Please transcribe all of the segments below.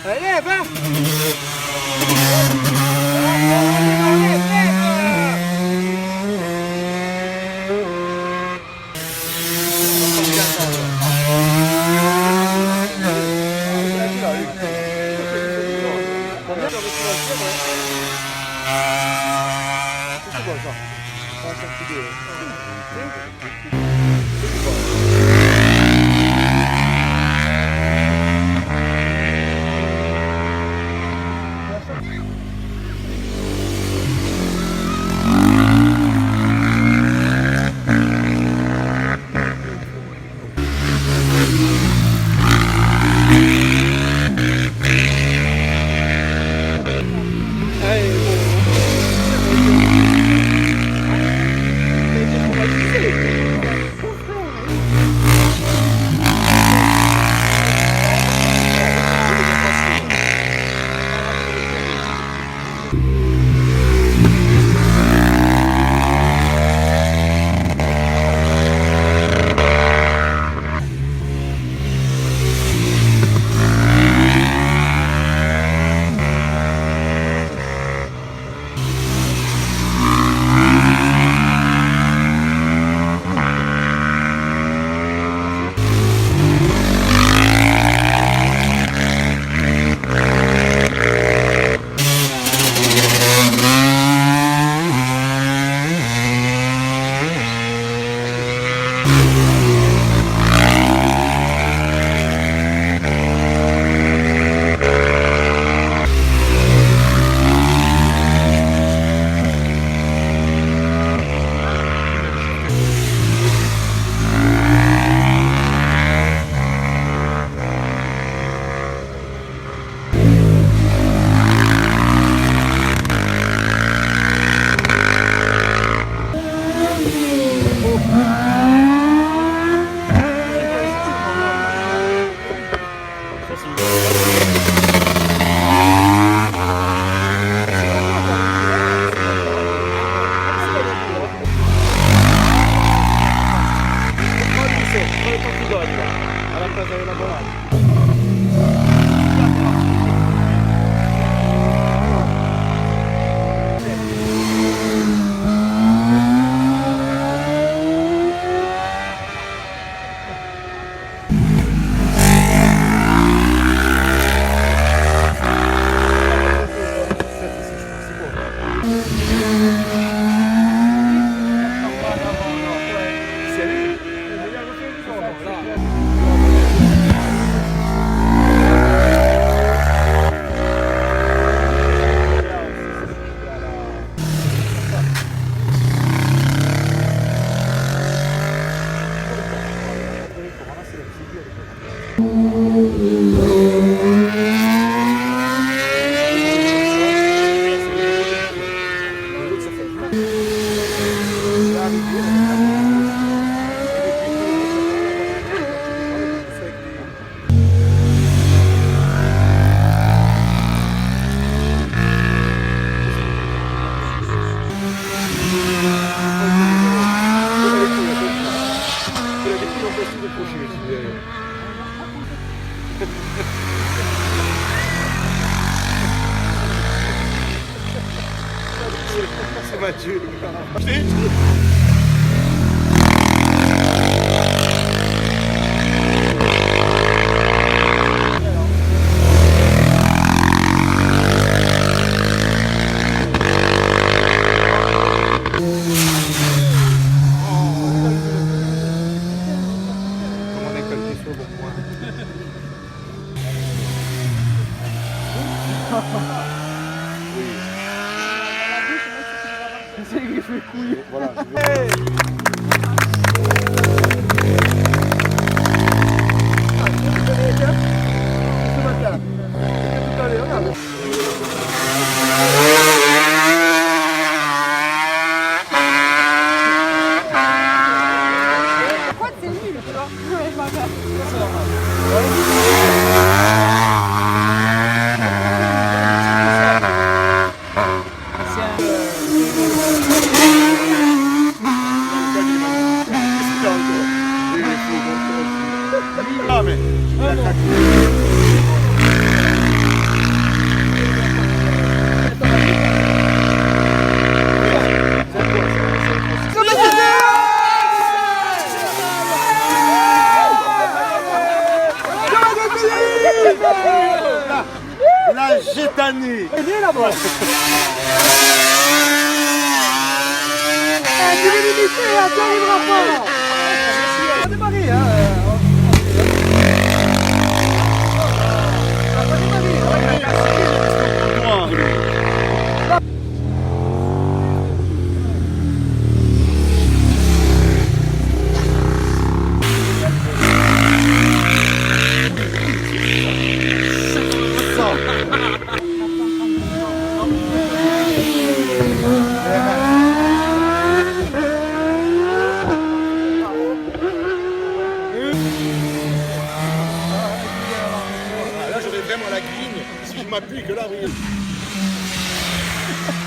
Allez, va! Alla casa della Bologna. Você vai tiro, c'est que je fais couille. Voilà. Pourquoi c'est nul, tu vois? Ouais, je m'appelle. La gétanie. Viens là-bas. Tu veux l'imiter, hein, tu n'arriveras pas. On va démarrer, hein. On va démarrer. Là, j'aurais vraiment la grigne si je m'appuie que là, oui.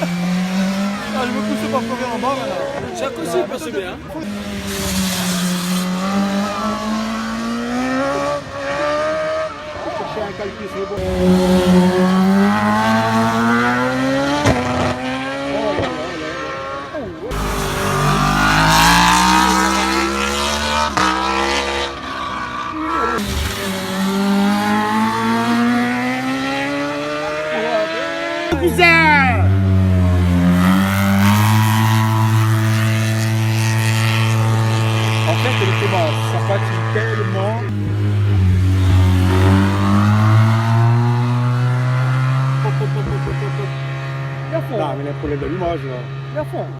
Ah, je me pousse pas pour en bas, là. Chaque aussi, passe bien. Chercher un calcul sur le bon. En fait, elle était basse, ça fatigue tellement. Viens à fond. Non, mais les problèmes de l'image, là. Viens à fond.